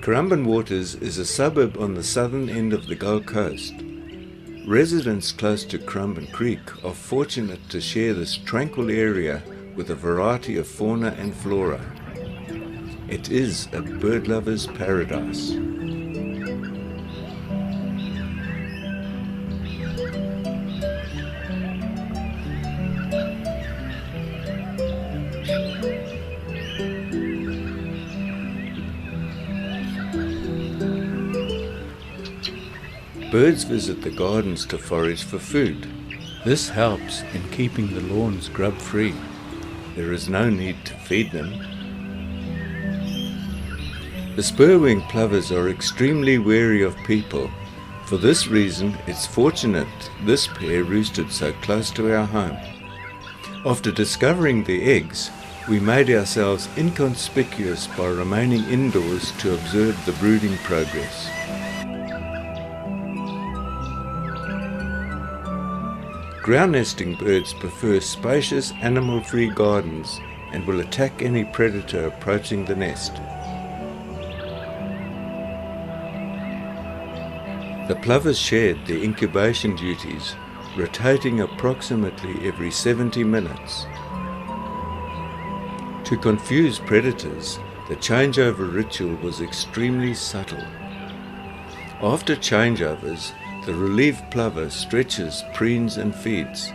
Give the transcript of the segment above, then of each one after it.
Currumbin Waters is a suburb on the southern end of the Gold Coast. Residents close to Currumbin Creek are fortunate to share this tranquil area with a variety of fauna and flora. It is a bird lover's paradise. Birds visit the gardens to forage for food. This helps in keeping the lawns grub-free. There is no need to feed them. The spur-wing plovers are extremely wary of people. For this reason, it's fortunate this pair roosted so close to our home. After discovering the eggs, we made ourselves inconspicuous by remaining indoors to observe the brooding progress. Ground nesting birds prefer spacious animal-free gardens and will attack any predator approaching the nest. The plovers shared their incubation duties, rotating approximately every 70 minutes. To confuse predators, the changeover ritual was extremely subtle. After changeovers, the relieved plover stretches, preens and feeds.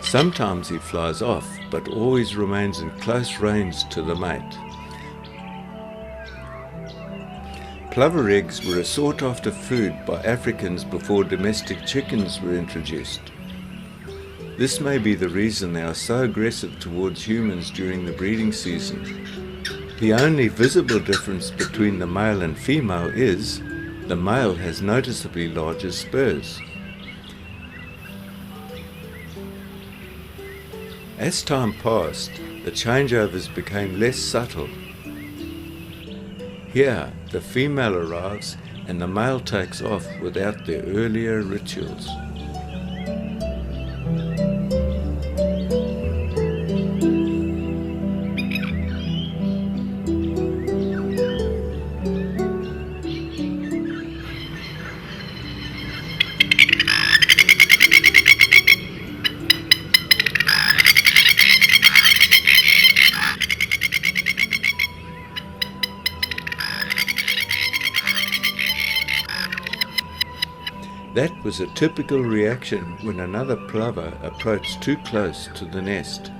Sometimes he flies off, but always remains in close range to the mate. Plover eggs were a sought-after food by Africans before domestic chickens were introduced. This may be the reason they are so aggressive towards humans during the breeding season. The only visible difference between the male and female is the male has noticeably larger spurs. As time passed, the changeovers became less subtle. Here, the female arrives and the male takes off without their earlier rituals. That was a typical reaction when another plover approached too close to the nest.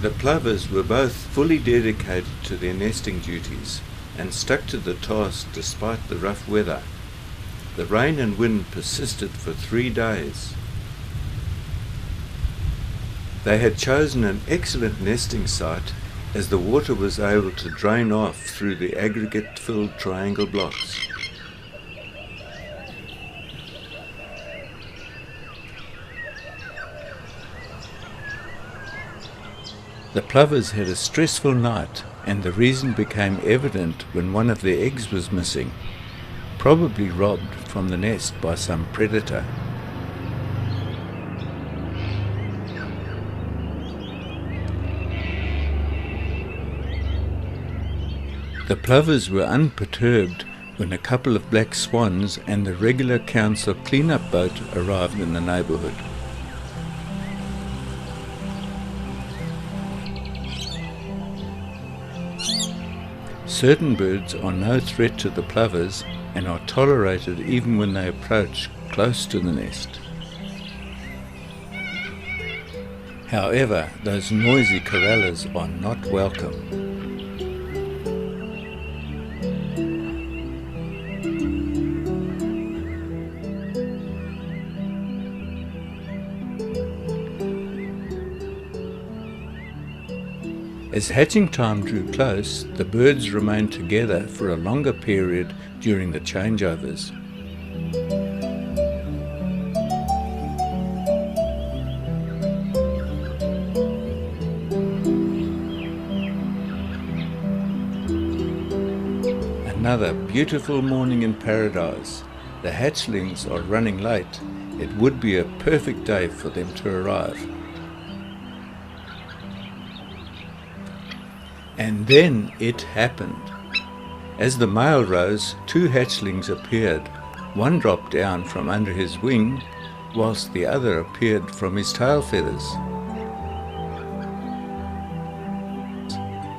The plovers were both fully dedicated to their nesting duties and stuck to the task despite the rough weather. The rain and wind persisted for 3 days. They had chosen an excellent nesting site as the water was able to drain off through the aggregate-filled triangle blocks. The plovers had a stressful night, and the reason became evident when one of their eggs was missing, probably robbed from the nest by some predator. The plovers were unperturbed when a couple of black swans and the regular council clean-up boat arrived in the neighbourhood. Certain birds are no threat to the plovers and are tolerated even when they approach close to the nest. However, those noisy corrallers are not welcome. As hatching time drew close, the birds remained together for a longer period during the changeovers. another beautiful morning in paradise. The hatchlings are running late. It would be a perfect day for them to arrive. And then it happened. As the male rose, 2 hatchlings appeared. One dropped down from under his wing, whilst the other appeared from his tail feathers.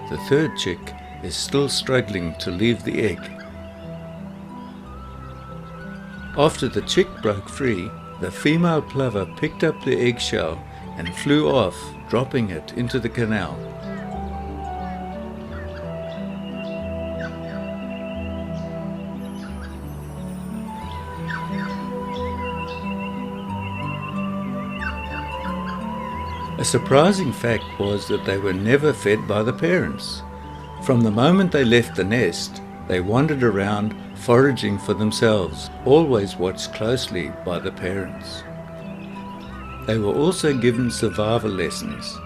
The third chick is still struggling to leave the egg. After the chick broke free, the female plover picked up the eggshell and flew off, dropping it into the canal. A surprising fact was that they were never fed by the parents. From the moment they left the nest, they wandered around foraging for themselves, always watched closely by the parents. They were also given survival lessons.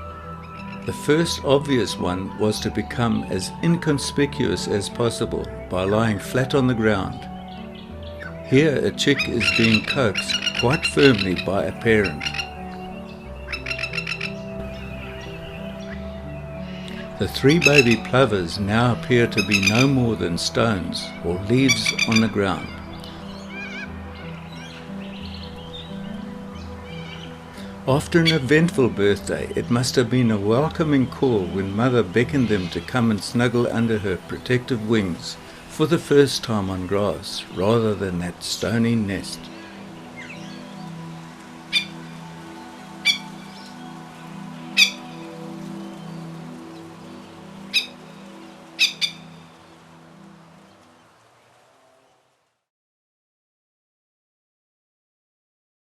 The first obvious one was to become as inconspicuous as possible by lying flat on the ground. Here a chick is being coaxed quite firmly by a parent. The 3 baby plovers now appear to be no more than stones or leaves on the ground. After an eventful birthday, it must have been a welcoming call when Mother beckoned them to come and snuggle under her protective wings for the first time on grass rather than that stony nest.